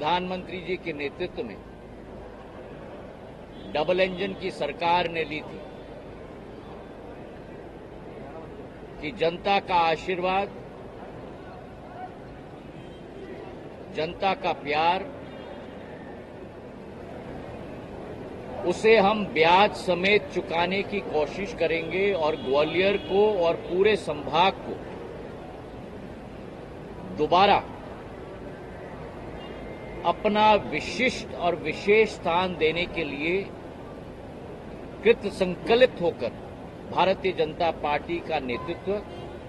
प्रधानमंत्री जी के नेतृत्व में डबल इंजन की सरकार ने ली थी कि जनता का आशीर्वाद, जनता का प्यार, उसे हम ब्याज समेत चुकाने की कोशिश करेंगे और ग्वालियर को और पूरे संभाग को दोबारा अपना विशिष्ट और विशेष स्थान देने के लिए कृत संकल्पित होकर भारतीय जनता पार्टी का नेतृत्व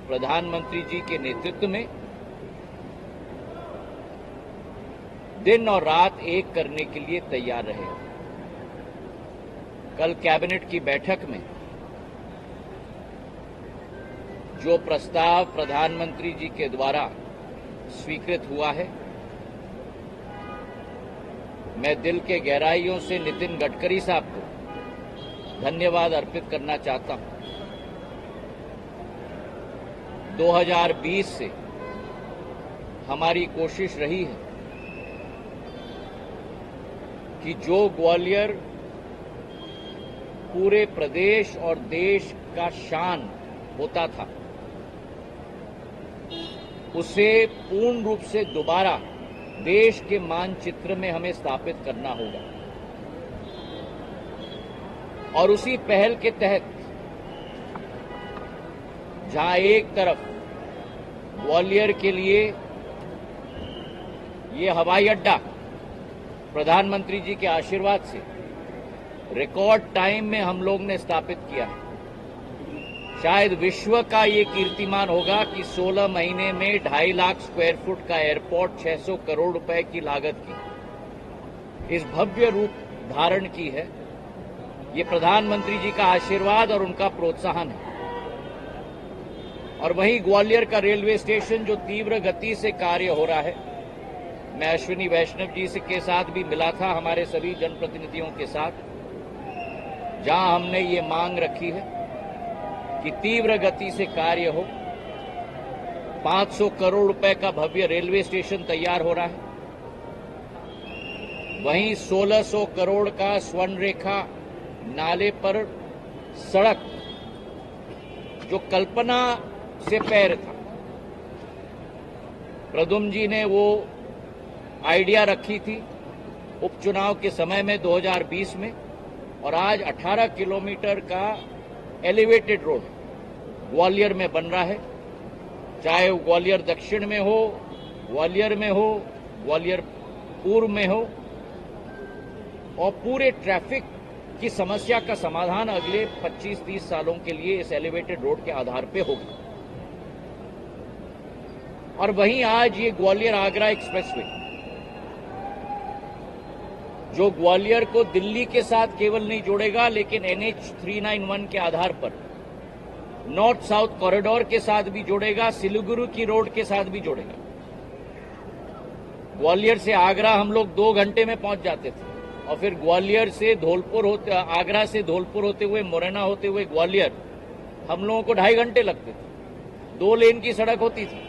प्रधानमंत्री जी के नेतृत्व में दिन और रात एक करने के लिए तैयार रहे। कल कैबिनेट की बैठक में जो प्रस्ताव प्रधानमंत्री जी के द्वारा स्वीकृत हुआ है, मैं दिल के गहराइयों से नितिन गडकरी साहब को धन्यवाद अर्पित करना चाहता हूं। 2020 से हमारी कोशिश रही है कि जो ग्वालियर पूरे प्रदेश और देश का शान होता था, उसे पूर्ण रूप से दोबारा देश के मानचित्र में हमें स्थापित करना होगा। और उसी पहल के तहत जहां एक तरफ ग्वालियर के लिए ये हवाई अड्डा प्रधानमंत्री जी के आशीर्वाद से रिकॉर्ड टाइम में हम लोग ने स्थापित किया है, शायद विश्व का ये कीर्तिमान होगा कि 16 महीने में 2.5 लाख स्क्वायर फुट का एयरपोर्ट 600 करोड़ रुपए की लागत की इस भव्य रूप धारण की है। ये प्रधानमंत्री जी का आशीर्वाद और उनका प्रोत्साहन है। और वहीं ग्वालियर का रेलवे स्टेशन जो तीव्र गति से कार्य हो रहा है, मैं अश्विनी वैष्णव जी के साथ भी मिला था, हमारे सभी जनप्रतिनिधियों के साथ, जहां हमने ये मांग रखी है कि तीव्र गति से कार्य हो। 500 करोड़ रुपए का भव्य रेलवे स्टेशन तैयार हो रहा है। वहीं 1600 करोड़ का स्वर्ण रेखा नाले पर सड़क, जो कल्पना से पैर था, प्रद्युम्न जी ने वो आइडिया रखी थी उपचुनाव के समय में 2020 में, और आज 18 किलोमीटर का एलिवेटेड रोड ग्वालियर में बन रहा है। चाहे वो ग्वालियर दक्षिण में हो, ग्वालियर में हो, ग्वालियर पूर्व में हो, और पूरे ट्रैफिक की समस्या का समाधान अगले 25-30 सालों के लिए इस एलिवेटेड रोड के आधार पे होगा। और वहीं आज ये ग्वालियर आगरा एक्सप्रेसवे, जो ग्वालियर को दिल्ली के साथ केवल नहीं जोड़ेगा, लेकिन NH 391 के आधार पर नॉर्थ साउथ कॉरिडोर के साथ भी जोड़ेगा, सिलीगुड़ी की रोड के साथ भी जोड़ेगा। ग्वालियर से आगरा हम लोग 2 घंटे में पहुंच जाते थे, और फिर ग्वालियर से धौलपुर होते, आगरा से धौलपुर होते हुए, मुरैना होते हुए ग्वालियर हम लोगों को 2.5 घंटे लगते थे। 2 लेन की सड़क होती थी।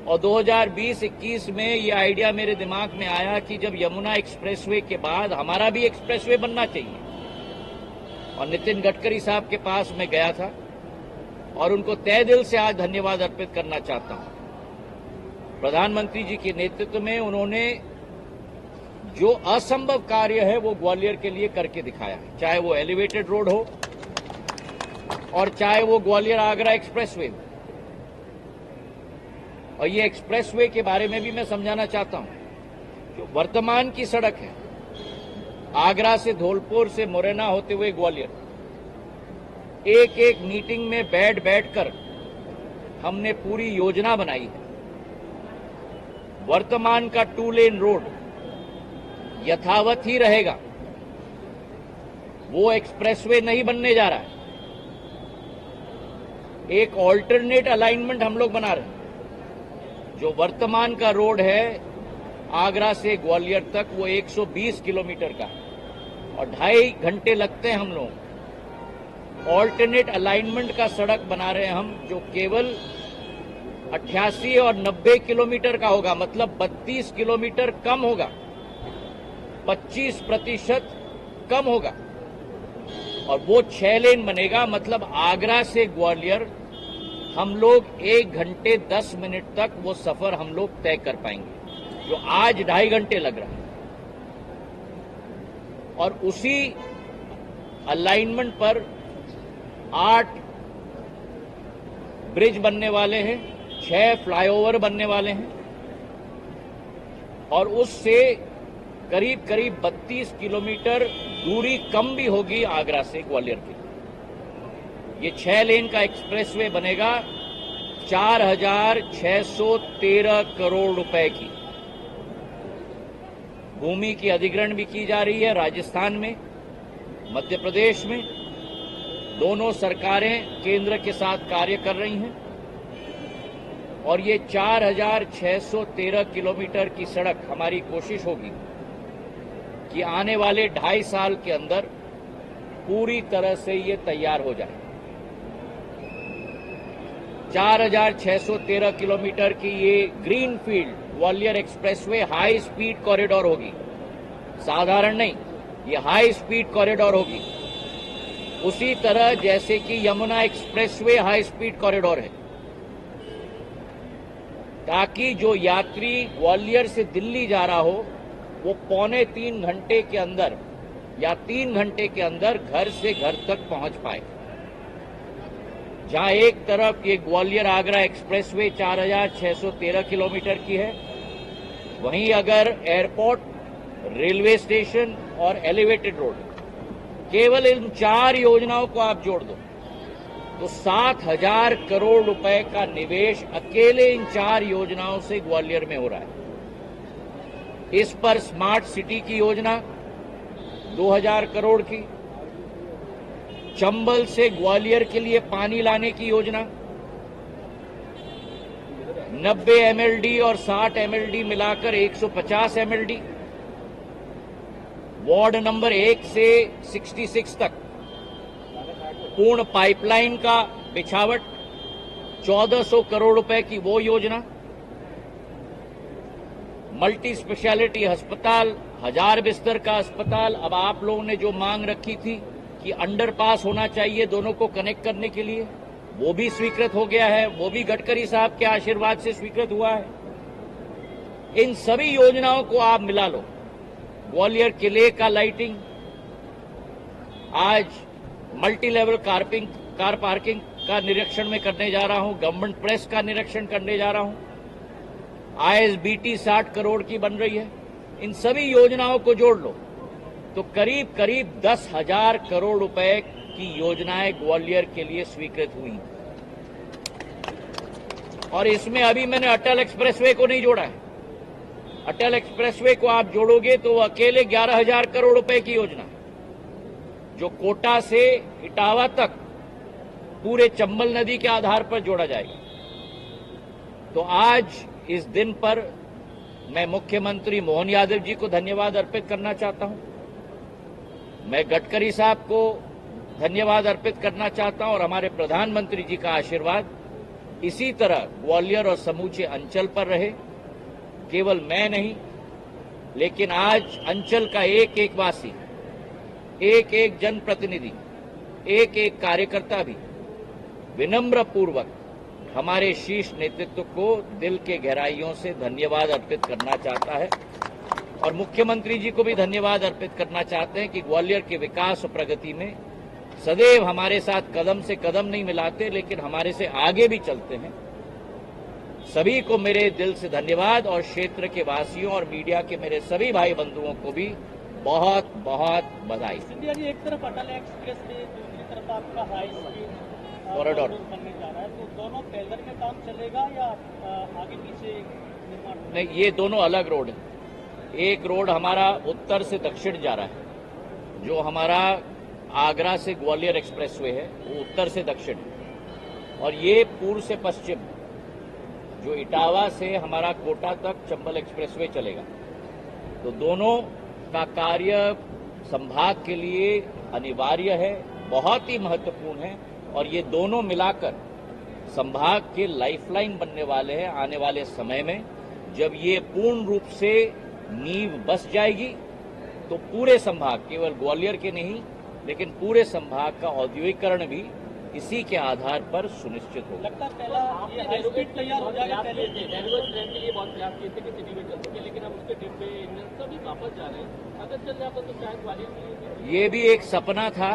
और 2020-21 में ये आइडिया मेरे दिमाग में आया कि जब यमुना एक्सप्रेसवे के बाद हमारा भी एक्सप्रेसवे बनना चाहिए। और नितिन गडकरी साहब के पास मैं गया था और उनको तहे दिल से आज धन्यवाद अर्पित करना चाहता हूं। प्रधानमंत्री जी के नेतृत्व में उन्होंने जो असंभव कार्य है वो ग्वालियर के लिए करके दिखाया है, चाहे वो एलिवेटेड रोड हो और चाहे वो ग्वालियर आगरा एक्सप्रेसवे हो। और ये एक्सप्रेसवे के बारे में भी मैं समझाना चाहता हूं। जो वर्तमान की सड़क है आगरा से धौलपुर से मुरैना होते हुए ग्वालियर, एक एक मीटिंग में बैठकर हमने पूरी योजना बनाई है। वर्तमान का 2 लेन रोड यथावत ही रहेगा, वो एक्सप्रेसवे नहीं बनने जा रहा है। एक ऑल्टरनेट अलाइनमेंट हम लोग बना रहे हैं। जो वर्तमान का रोड है आगरा से ग्वालियर तक, वो 120 किलोमीटर का है और 2.5 घंटे लगते हैं हम लोग। ऑल्टरनेट अलाइनमेंट का सड़क बना रहे हैं हम, जो केवल 88 और 90 किलोमीटर का होगा, मतलब 32 किलोमीटर कम होगा, 25% कम होगा। और वो 6 लेन बनेगा, मतलब आगरा से ग्वालियर हम लोग 1 घंटे 10 मिनट तक वो सफर हम लोग तय कर पाएंगे, जो आज 2.5 घंटे लग रहा है। और उसी अलाइनमेंट पर 8 ब्रिज बनने वाले हैं, 6 फ्लाईओवर बनने वाले हैं, और उससे करीब करीब 32 किलोमीटर दूरी कम भी होगी आगरा से ग्वालियर की। ये 6 लेन का एक्सप्रेसवे बनेगा 4,613 करोड़ रुपए की। भूमि की अधिग्रहण भी की जा रही है राजस्थान में, मध्य प्रदेश में। दोनों सरकारें केंद्र के साथ कार्य कर रही हैं और ये 4,613 किलोमीटर की सड़क, हमारी कोशिश होगी कि आने वाले 2.5 साल के अंदर पूरी तरह से ये तैयार हो जाए। 4,613 किलोमीटर की ये greenfield Gwalior expressway high speed corridor होगी, साधारण नहीं, ये हाई स्पीड कॉरिडोर होगी। उसी तरह जैसे कि Yamuna expressway high speed corridor है, ताकि जो यात्री ग्वालियर से दिल्ली जा रहा हो वो 2.25 घंटे के अंदर या 3 घंटे के अंदर घर से घर तक पहुंच पाए। जहां एक तरफ ये ग्वालियर आगरा एक्सप्रेसवे 4,613 किलोमीटर की है, वहीं अगर एयरपोर्ट, रेलवे स्टेशन और एलिवेटेड रोड, केवल इन 4 योजनाओं को आप जोड़ दो तो 7,000 करोड़ रुपए का निवेश अकेले इन 4 योजनाओं से ग्वालियर में हो रहा है। इस पर स्मार्ट सिटी की योजना 2,000 करोड़ की, चंबल से ग्वालियर के लिए पानी लाने की योजना 90 MLD और 60 MLD मिलाकर 150 MLD, वार्ड नंबर 1 से 66 तक पूर्ण पाइपलाइन का बिछावट 1,400 करोड़ रुपए की वो योजना, मल्टी स्पेशलिटी अस्पताल, 1000 बिस्तर का अस्पताल। अब आप लोगों ने जो मांग रखी थी कि अंडरपास होना चाहिए दोनों को कनेक्ट करने के लिए, वो भी स्वीकृत हो गया है, वो भी गडकरी साहब के आशीर्वाद से स्वीकृत हुआ है। इन सभी योजनाओं को आप मिला लो। ग्वालियर किले का लाइटिंग, आज मल्टी लेवल कार पार्किंग का निरीक्षण में करने जा रहा हूं, गवर्नमेंट प्रेस का निरीक्षण करने जा रहा हूं, ISBT 60 करोड़ की बन रही है। इन सभी योजनाओं को जोड़ लो तो करीब करीब 10,000 करोड़ रुपए की योजनाएं ग्वालियर के लिए स्वीकृत हुई। और इसमें अभी मैंने अटल एक्सप्रेसवे को नहीं जोड़ा है। अटल एक्सप्रेसवे को आप जोड़ोगे तो अकेले 11,000 करोड़ रुपए की योजना, जो कोटा से इटावा तक पूरे चंबल नदी के आधार पर जोड़ा जाएगा। तो आज इस दिन पर मैं मुख्यमंत्री मोहन यादव जी को धन्यवाद अर्पित करना चाहता हूं, मैं गडकरी साहब को धन्यवाद अर्पित करना चाहता हूं और हमारे प्रधानमंत्री जी का आशीर्वाद इसी तरह ग्वालियर और समूचे अंचल पर रहे। केवल मैं नहीं, लेकिन आज अंचल का एक एक वासी, एक एक जनप्रतिनिधि, एक एक कार्यकर्ता भी विनम्र पूर्वक हमारे शीर्ष नेतृत्व को दिल के गहराइयों से धन्यवाद अर्पित करना चाहता है और मुख्यमंत्री जी को भी धन्यवाद अर्पित करना चाहते हैं कि ग्वालियर के विकास और प्रगति में सदैव हमारे साथ कदम से कदम नहीं मिलाते, लेकिन हमारे से आगे भी चलते हैं। सभी को मेरे दिल से धन्यवाद और क्षेत्र के वासियों और मीडिया के मेरे सभी भाई बंधुओं को भी बहुत बहुत बधाई। सिंधिया जी, एक तरफ अटल एक्सप्रेस वे, दूसरी तरफ आपका हाई स्पीड कॉरिडोर बनने जा रहा है, तो दोनों पैदल में काम चलेगा या आगे पीछे निर्माण? नहीं, ये दोनों अलग रोड है। एक रोड हमारा उत्तर से दक्षिण जा रहा है, जो हमारा आगरा से ग्वालियर एक्सप्रेसवे है वो उत्तर से दक्षिण है, और ये पूर्व से पश्चिम, जो इटावा से हमारा कोटा तक चंबल एक्सप्रेसवे चलेगा। तो दोनों का कार्य संभाग के लिए अनिवार्य है, बहुत ही महत्वपूर्ण है, और ये दोनों मिलाकर संभाग के लाइफलाइन बनने वाले हैं। आने वाले समय में जब ये पूर्ण रूप से नींव बस जाएगी तो पूरे संभाग, केवल ग्वालियर के नहीं लेकिन पूरे संभाग का औद्योगिकरण भी इसी के आधार पर सुनिश्चित होगा। लगता है पहला ये हाई स्पीड तैयार हो जाएगा पहले नैरोगेज ट्रेन के लिए बहुत प्रयास किए थे कि सिटी में चल सके, लेकिन अब उसके डिब्बे इंजन सभी वापस जा रहे हैं। अगर चल जाता तो शायद ग्वालियर के लिए ये भी एक सपना था।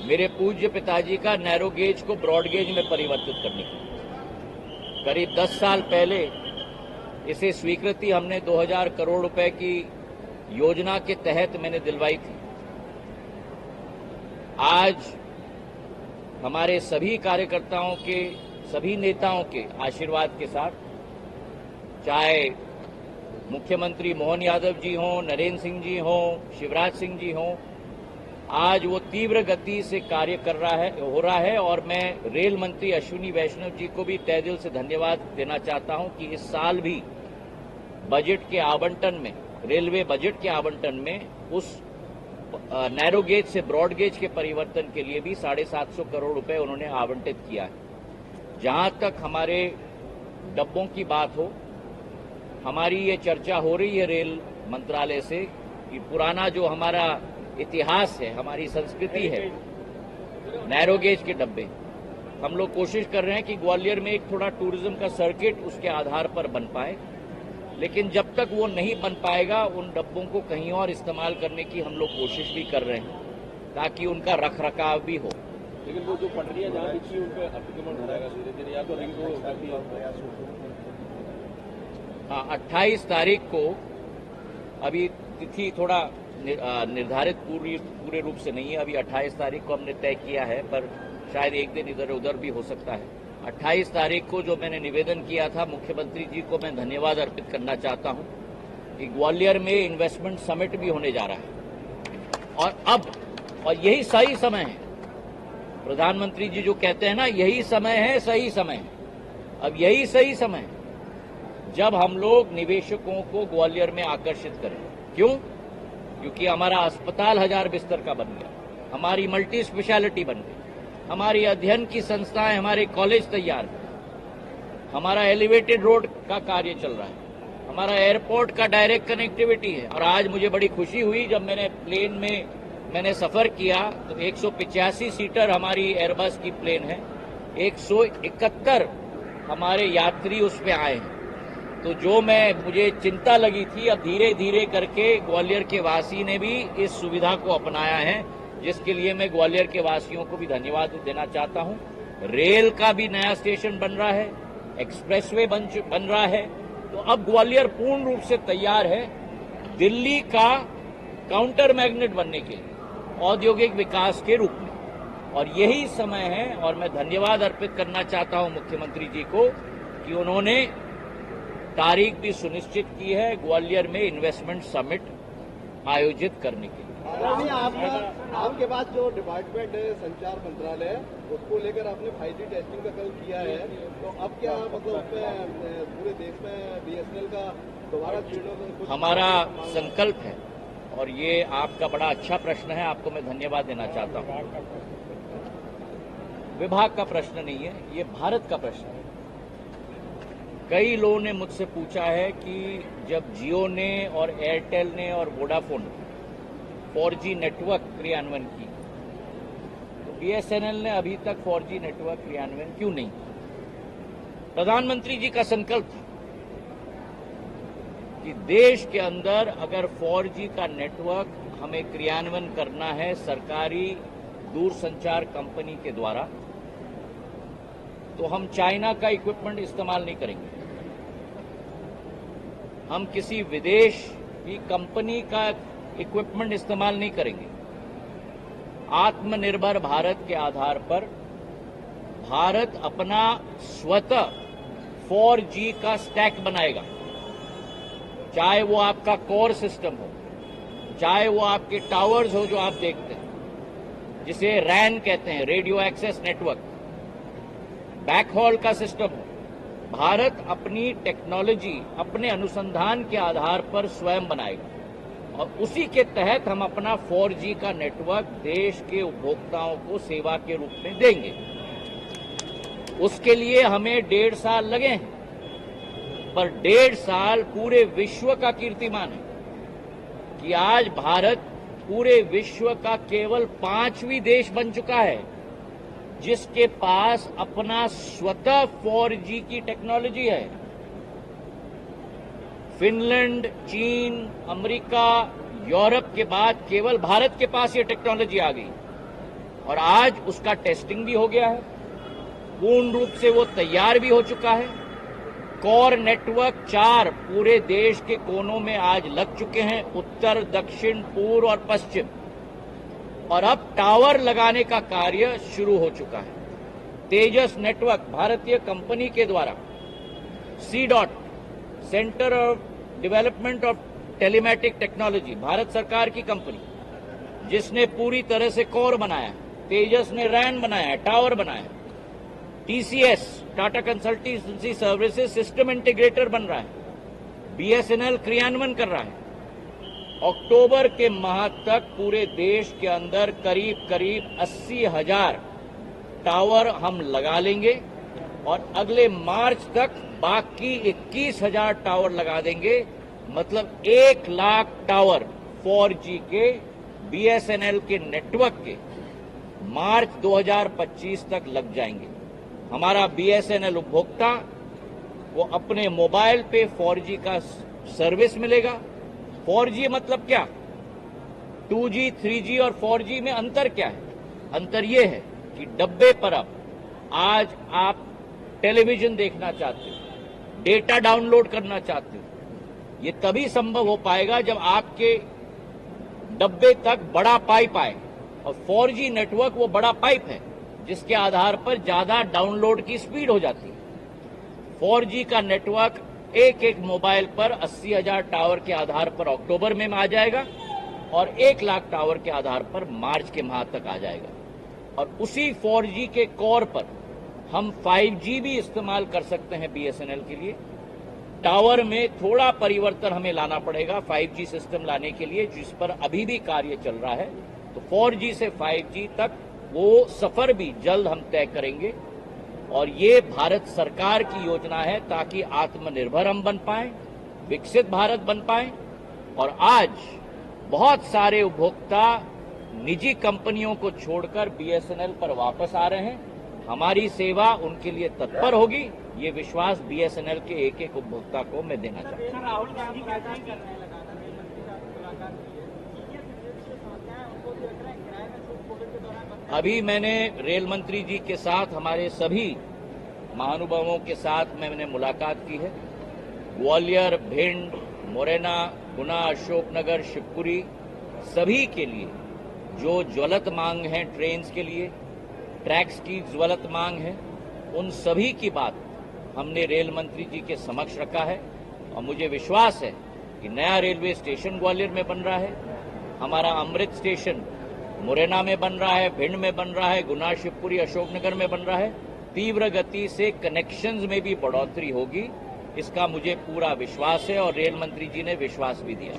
मेरे पूज्य पिताजी का नैरो गेज को ब्रॉड गेज में परिवर्तित करने की करीब 10 साल पहले इसे स्वीकृति हमने 2000 करोड़ रुपए की योजना के तहत मैंने दिलवाई थी। आज हमारे सभी कार्यकर्ताओं के, सभी नेताओं के आशीर्वाद के साथ, चाहे मुख्यमंत्री मोहन यादव जी हों, नरेंद्र सिंह जी हों, शिवराज सिंह जी हों, आज वो तीव्र गति से कार्य हो रहा है। और मैं रेल मंत्री अश्विनी वैष्णव जी को भी तहे दिल से धन्यवाद देना चाहता हूं कि इस साल भी बजट के आवंटन में, रेलवे बजट के आवंटन में उस नैरो गेज से ब्रॉड गेज के परिवर्तन के लिए भी 750 करोड़ रुपए उन्होंने आवंटित किया है। जहां तक हमारे डब्बों की बात हो, हमारी ये चर्चा हो रही है रेल मंत्रालय से कि पुराना जो हमारा इतिहास है, हमारी संस्कृति है, नैरो गेज के डब्बे, हम लोग कोशिश कर रहे हैं कि ग्वालियर में एक थोड़ा टूरिज्म का सर्किट उसके आधार पर बन पाए। लेकिन जब तक वो नहीं बन पाएगा, उन डब्बों को कहीं और इस्तेमाल करने की हम लोग कोशिश भी कर रहे हैं ताकि उनका रखरखाव भी हो। लेकिन वो जो पटरियां जहाँ बिछी उन पर अतिक्रमण हो जाएगा धीरे धीरे, या तो रिंग रोड काफी हाँ, 28 तारीख को, अभी तिथि थोड़ा निर्धारित पूरे रूप से नहीं है, अभी 28 तारीख को हमने तय किया है, पर शायद एक दिन इधर उधर भी हो सकता है। 28 तारीख को जो मैंने निवेदन किया था, मुख्यमंत्री जी को मैं धन्यवाद अर्पित करना चाहता हूं कि ग्वालियर में इन्वेस्टमेंट समिट भी होने जा रहा है। और यही सही समय है। प्रधानमंत्री जी जो कहते हैं ना, यही समय है, सही समय है। अब यही सही समय है जब हम लोग निवेशकों को ग्वालियर में आकर्षित करें। क्यों? क्योंकि हमारा अस्पताल 1000 बिस्तर का बन गया, हमारी मल्टी स्पेशलिटी बन गई, हमारी अध्ययन की संस्थाएं, हमारे कॉलेज तैयार हैं, हमारा एलिवेटेड रोड का कार्य चल रहा है, हमारा एयरपोर्ट का डायरेक्ट कनेक्टिविटी है। और आज मुझे बड़ी खुशी हुई जब मैंने प्लेन में सफर किया तो 185 सीटर हमारी एयरबस की प्लेन है, 171 हमारे यात्री उसमें आए हैं। तो जो मुझे चिंता लगी थी, अब धीरे धीरे करके ग्वालियर के वासी ने भी इस सुविधा को अपनाया है, जिसके लिए मैं ग्वालियर के वासियों को भी धन्यवाद देना चाहता हूं। रेल का भी नया स्टेशन बन रहा है, एक्सप्रेसवे बन रहा है। तो अब ग्वालियर पूर्ण रूप से तैयार है दिल्ली का काउंटर मैग्नेट बनने के लिए, औद्योगिक विकास के रूप में। और यही समय है, और मैं धन्यवाद अर्पित करना चाहता हूं मुख्यमंत्री जी को कि उन्होंने तारीख भी सुनिश्चित की है ग्वालियर में इन्वेस्टमेंट समिट आयोजित करने के लिए। आपके पास जो डिपार्टमेंट है संचार मंत्रालय, उसको लेकर आपने 5G टेस्टिंग का कल किया है, तो अब क्या मतलब उसमें पूरे देश में BSNL का दोबारा जीर्णोद्धार? हमारा संकल्प है, और ये आपका बड़ा अच्छा प्रश्न है, आपको मैं धन्यवाद देना चाहता हूं। विभाग का प्रश्न नहीं है, ये भारत का प्रश्न है। कई लोगों ने मुझसे पूछा है कि जब जियो ने और एयरटेल ने और वोडाफोन 4G नेटवर्क क्रियान्वयन की, तो BSNL ने अभी तक 4G नेटवर्क क्रियान्वयन क्यों नहीं? प्रधानमंत्री जी का संकल्प था कि देश के अंदर अगर 4G का नेटवर्क हमें क्रियान्वयन करना है सरकारी दूरसंचार कंपनी के द्वारा, तो हम चाइना का इक्विपमेंट इस्तेमाल नहीं करेंगे, हम किसी विदेश की कंपनी का इक्विपमेंट इस्तेमाल नहीं करेंगे। आत्मनिर्भर भारत के आधार पर भारत अपना स्वतः 4G का स्टैक बनाएगा, चाहे वो आपका कोर सिस्टम हो, चाहे वो आपके टावर्स हो जो आप देखते हैं, जिसे RAN कहते हैं, रेडियो एक्सेस नेटवर्क, बैकहॉल का सिस्टम हो। भारत अपनी टेक्नोलॉजी, अपने अनुसंधान के आधार पर स्वयं बनाएगा। और उसी के तहत हम अपना 4G का नेटवर्क देश के उपभोक्ताओं को सेवा के रूप में देंगे। उसके लिए हमें 1.5 साल लगे हैं, पर 1.5 साल पूरे विश्व का कीर्तिमान है कि आज भारत पूरे विश्व का केवल 5वीं देश बन चुका है जिसके पास अपना स्वतः 4G की टेक्नोलॉजी है। फिनलैंड, चीन, अमेरिका, यूरोप के बाद केवल भारत के पास ये टेक्नोलॉजी आ गई और आज उसका टेस्टिंग भी हो गया है, पूर्ण रूप से वो तैयार भी हो चुका है। कोर नेटवर्क 4 पूरे देश के कोनों में आज लग चुके हैं, उत्तर, दक्षिण, पूर्व और पश्चिम, और अब टावर लगाने का कार्य शुरू हो चुका है। तेजस नेटवर्क भारतीय कंपनी के द्वारा CDOT, centre of development of telematic technology, Bharat सरकार की कंपनी, जिसने पूरी तरह से कोर बनाया है। तेजस ने रैन बनाया है, टावर बनाया है। TCS, Tata consultancy services system integrator बन रहा है। BSNL क्रियान्वयन कर रहा है। अक्टूबर के माह तक पूरे देश के अंदर करीब 80,000 टावर हम लगा लेंगे और अगले मार्च तक बाकी 21,000 टावर लगा देंगे। मतलब 1 लाख टावर 4G के BSNL के नेटवर्क के मार्च 2025 तक लग जाएंगे। हमारा BSNL उपभोक्ता वो अपने मोबाइल पे 4G का सर्विस मिलेगा। 4G मतलब क्या? 2G, 3G और 4G में अंतर क्या है? अंतर ये है कि डब्बे पर अब आज आप टेलीविजन देखना चाहते हो, डेटा डाउनलोड करना चाहते हो, ये तभी संभव हो पाएगा जब आपके डब्बे तक बड़ा पाइप आए, और 4G नेटवर्क वो बड़ा पाइप है जिसके आधार पर ज्यादा डाउनलोड की स्पीड हो जाती है। 4G का नेटवर्क एक मोबाइल पर 80,000 टावर के आधार पर अक्टूबर में आ जाएगा और 1 लाख टावर के आधार पर मार्च के माह तक आ जाएगा। और उसी 4G के कोर पर हम 5G भी इस्तेमाल कर सकते हैं BSNL के लिए। टावर में थोड़ा परिवर्तन हमें लाना पड़ेगा 5G सिस्टम लाने के लिए, जिस पर अभी भी कार्य चल रहा है। तो 4G से 5G तक वो सफर भी जल्द हम तय करेंगे और ये भारत सरकार की योजना है ताकि आत्मनिर्भर हम बन पाएं, विकसित भारत बन पाएं। और आज बहुत सारे उपभोक्ता निजी कंपनियों को छोड़कर BSNL पर वापस आ रहे हैं। हमारी सेवा उनके लिए तत्पर होगी, ये विश्वास BSNL के एक उपभोक्ता को मैं देना चाहता हूं। राहुल गांधी कहते हैं कर रहे हैं लगातार मंत्री साहब मुलाकात की है, ये समस्याएं उनको भी रख रहे हैं किराए में छूट कोविड के दौरान। अभी मैंने रेल मंत्री जी के साथ, हमारे सभी महानुभावों के साथ मैंने मुलाकात की है। ग्वालियर, भिंड, मुरैना, गुना, अशोकनगर, शिवपुरी सभी के लिए जो ज्वलंत मांग है, ट्रेन्स के लिए ट्रैक्स की ज्वलंत मांग है, उन सभी की बात हमने रेल मंत्री जी के समक्ष रखा है। और मुझे विश्वास है कि नया रेलवे स्टेशन ग्वालियर में बन रहा है, हमारा अमृत स्टेशन मुरैना में बन रहा है, भिंड में बन रहा है, गुना, शिवपुरी, अशोकनगर में बन रहा है। तीव्र गति से कनेक्शंस में भी बढ़ोतरी होगी, इसका मुझे पूरा विश्वास है और रेल मंत्री जी ने विश्वास भी दिया।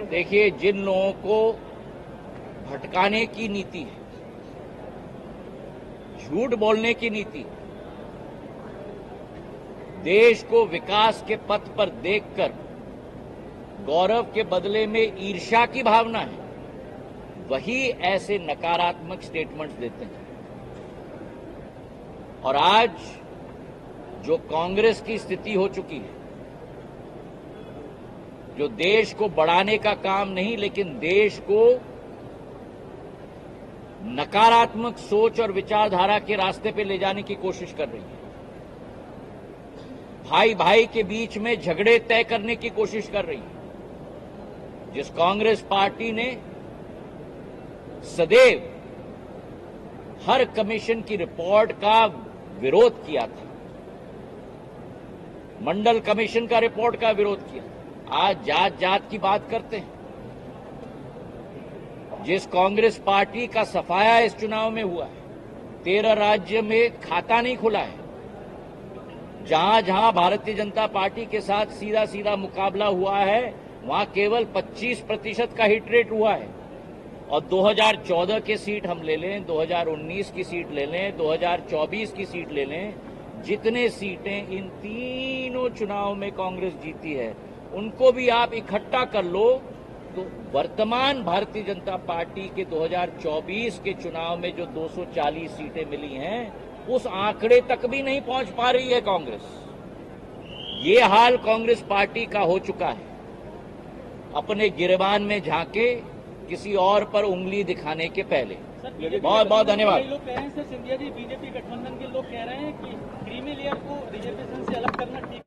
देखिए, जिन लोगों को भटकाने की नीति है, झूठ बोलने की नीति, देश को विकास के पथ पर देखकर गौरव के बदले में ईर्ष्या की भावना है, वही ऐसे नकारात्मक स्टेटमेंट्स देते हैं। और आज जो कांग्रेस की स्थिति हो चुकी है, जो देश को बढ़ाने का काम नहीं लेकिन देश को नकारात्मक सोच और विचारधारा के रास्ते पे ले जाने की कोशिश कर रही है, भाई भाई के बीच में झगड़े तय करने की कोशिश कर रही है, जिस कांग्रेस पार्टी ने सदैव हर कमीशन की रिपोर्ट का विरोध किया था, मंडल कमीशन का रिपोर्ट का विरोध किया, आज जात जात की बात करते हैं। जिस कांग्रेस पार्टी का सफाया इस चुनाव में हुआ है, 13 राज्य में खाता नहीं खुला है, जहां जहां भारतीय जनता पार्टी के साथ सीधा सीधा मुकाबला हुआ है वहां केवल 25% का हिट रेट हुआ है। और 2014 की सीट हम ले लें, 2019 की सीट ले लें, 2024 की सीट ले लें, जितने सीटें इन तीनों चुनाव में कांग्रेस जीती है उनको भी आप इकट्ठा कर लो तो वर्तमान भारतीय जनता पार्टी के 2024 के चुनाव में जो 240 सीटें मिली हैं उस आंकड़े तक भी नहीं पहुंच पा रही है कांग्रेस। ये हाल कांग्रेस पार्टी का हो चुका है। अपने गिरबान में झांके किसी और पर उंगली दिखाने के पहले। बहुत बहुत धन्यवाद। कई लोग कह रहे हैं सर, सिंधिया जी बीजेपी गठबंधन के लोग कह रहे हैं कि क्रीमी लेयर को रिजर्वेशन से अलग करना ठीक